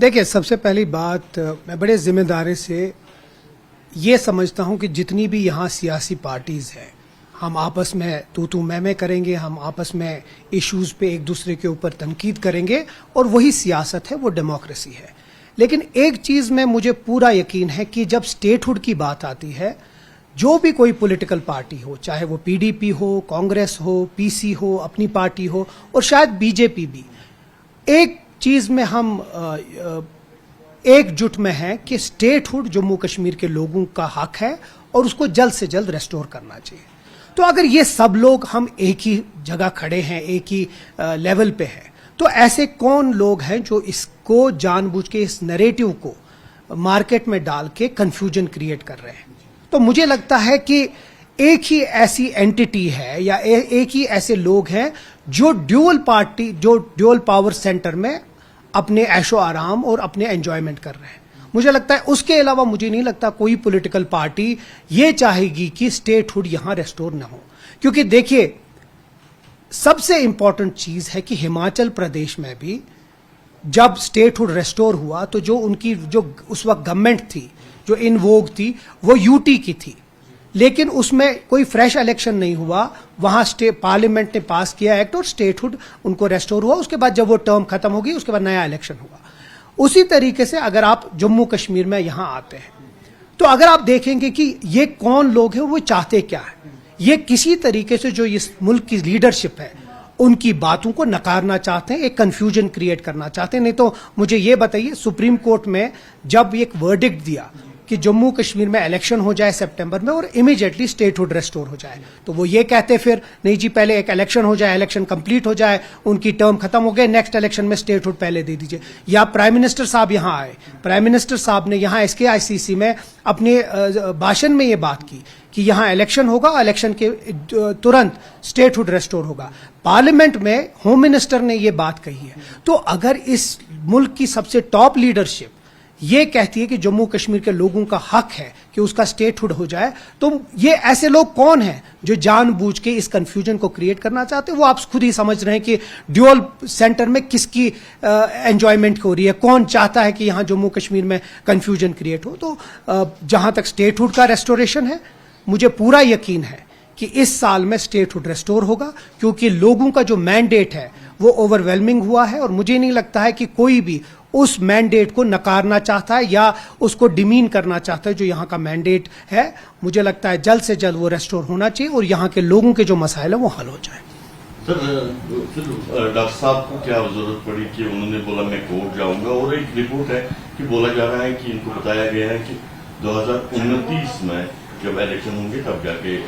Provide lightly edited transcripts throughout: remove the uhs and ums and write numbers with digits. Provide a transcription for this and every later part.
देखिए, सबसे पहली बात मैं बड़े जिम्मेदारी से ये समझता हूं कि जितनी भी यहाँ सियासी पार्टीज हैं, हम आपस में तू मैं करेंगे, हम आपस में इश्यूज पे एक दूसरे के ऊपर तनकीद करेंगे और वही सियासत है, वो डेमोक्रेसी है। लेकिन एक चीज में मुझे पूरा यकीन है कि जब स्टेटहुड की बात आती है, जो भी कोई पॉलिटिकल पार्टी हो, चाहे वो पीडीपी हो, कांग्रेस हो, पीसी हो, अपनी पार्टी हो और शायद बीजेपी भी, एक चीज में हम एकजुट में हैं कि स्टेटहुड जम्मू कश्मीर के लोगों का हक है और उसको जल्द से जल्द रेस्टोर करना चाहिए। तो अगर ये सब लोग हम एक ही जगह खड़े हैं, एक ही लेवल पे हैं, तो ऐसे कौन लोग हैं जो इसको जानबूझ के, इस नैरेटिव को मार्केट में डाल के कंफ्यूजन क्रिएट कर रहे हैं? तो मुझे लगता है कि एक ही ऐसी एंटिटी है या एक ही ऐसे लोग हैं जो ड्यूअल पावर सेंटर में अपने ऐशो आराम और अपने एंजॉयमेंट कर रहे हैं। मुझे लगता है उसके अलावा मुझे नहीं लगता कोई पॉलिटिकल पार्टी ये चाहेगी कि स्टेटहुड यहां रेस्टोर ना हो। क्योंकि देखिए, सबसे इंपॉर्टेंट चीज है कि हिमाचल प्रदेश में भी जब स्टेटहुड रेस्टोर हुआ तो जो उस वक्त गवर्नमेंट थी, जो इन वोग थी, वो यूटी की थी, लेकिन उसमें कोई फ्रेश इलेक्शन नहीं हुआ। वहां पार्लियामेंट ने पास किया एक्ट और स्टेटहुड उनको रेस्टोर हुआ। उसके बाद जब वो टर्म खत्म हो गई, उसके बाद नया इलेक्शन हुआ। उसी तरीके से अगर आप जम्मू कश्मीर में यहां आते हैं तो अगर आप देखेंगे कि ये कौन लोग हैं, वो चाहते क्या है, ये किसी तरीके से जो इस मुल्क की लीडरशिप है उनकी बातों को नकारना चाहते हैं, एक कंफ्यूजन क्रिएट करना चाहते हैं। नहीं तो मुझे ये बताइए, सुप्रीम कोर्ट में जब एक वर्डिक्ट दिया कि जम्मू कश्मीर में इलेक्शन हो जाए सितंबर में और इमीडिएटली स्टेटहुड रेस्टोर हो जाए, तो वो ये कहते फिर नहीं जी, पहले एक इलेक्शन हो जाए, इलेक्शन कंप्लीट हो जाए, उनकी टर्म खत्म हो गए, नेक्स्ट इलेक्शन में स्टेटहुड पहले दे दीजिए। या प्राइम मिनिस्टर साहब यहां आए, प्राइम मिनिस्टर साहब ने यहां SKICC में अपने भाषण में ये बात की कि यहां इलेक्शन होगा, इलेक्शन के तुरंत स्टेटहुड रेस्टोर होगा। पार्लियामेंट में होम मिनिस्टर ने ये बात कही है। तो अगर इस मुल्क की सबसे टॉप लीडरशिप ये कहती है कि जम्मू कश्मीर के लोगों का हक है कि उसका स्टेटहुड हो जाए, तो ये ऐसे लोग कौन हैं जो जानबूझ के इस कंफ्यूजन को क्रिएट करना चाहते हैं? वो आप खुद ही समझ रहे हैं कि ड्यूअल सेंटर में किसकी एंजॉयमेंट हो रही है, कौन चाहता है कि यहां जम्मू कश्मीर में कंफ्यूजन क्रिएट हो। तो जहां तक स्टेटहुड का रेस्टोरेशन है, मुझे पूरा यकीन है कि इस साल में स्टेटहुड रेस्टोर होगा, क्योंकि लोगों का जो मैंडेट है वो ओवरवेलमिंग हुआ है और मुझे नहीं लगता है कि कोई भी उस मैंडेट को नकारना चाहता है या उसको डिमीन करना चाहता है जो यहाँ का मैंडेट है। मुझे लगता है जल्द से जल्द वो रेस्टोर होना चाहिए और यहाँ के लोगों के जो मसाइल है वो हल हो जाए। सर, डॉक्टर साहब को क्या जरूरत पड़ी कि उन्होंने बोला मैं कोर्ट जाऊंगा, और एक रिपोर्ट है कि बोला जा रहा है कि इनको बताया गया है कि 2029 में जब इलेक्शन होंगे तब जाके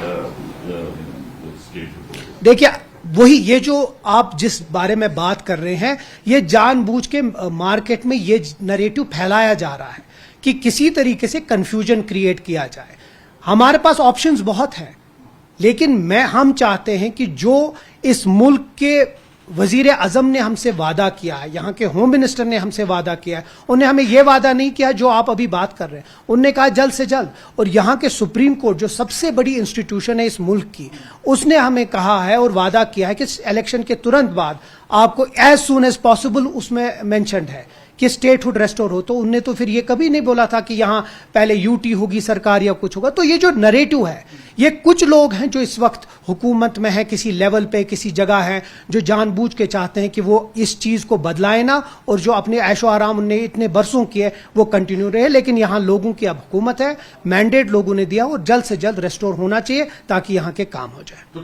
स्टेट। देखिए, वही ये जो आप जिस बारे में बात कर रहे हैं, ये जानबूझ के मार्केट में ये नैरेटिव फैलाया जा रहा है कि किसी तरीके से कंफ्यूजन क्रिएट किया जाए। हमारे पास ऑप्शंस बहुत हैं, लेकिन हम चाहते हैं कि जो इस मुल्क के वजीर आजम ने हमसे वादा किया है, यहाँ के होम मिनिस्टर ने हमसे वादा किया है, उन्हें हमें यह वादा नहीं किया जो आप अभी बात कर रहे हैं। उन्होंने कहा जल्द से जल्द, और यहाँ के सुप्रीम कोर्ट जो सबसे बड़ी इंस्टीट्यूशन है इस मुल्क की, उसने हमें कहा है और वादा किया है कि इलेक्शन के तुरंत बाद आपको एज सुन एज पॉसिबल, उसमें मेंशन्ड है कि स्टेटहुड रेस्टोर हो। तो उनने तो फिर ये कभी नहीं बोला था कि यहां पहले यूटी होगी सरकार या कुछ होगा। तो ये जो नैरेटिव है, ये कुछ लोग हैं जो इस वक्त हुकूमत में है, किसी लेवल पे, किसी जगह है, जो जानबूझ के चाहते हैं कि वो इस चीज को बदलाए ना, और जो अपने ऐशो आराम उन्हें इतने बरसों किए वो कंटिन्यू रहे। लेकिन यहां लोगों की अब हुकूमत है, मैंडेट लोगों ने दिया और जल्द से जल्द रेस्टोर होना चाहिए ताकि यहां के काम हो जाए।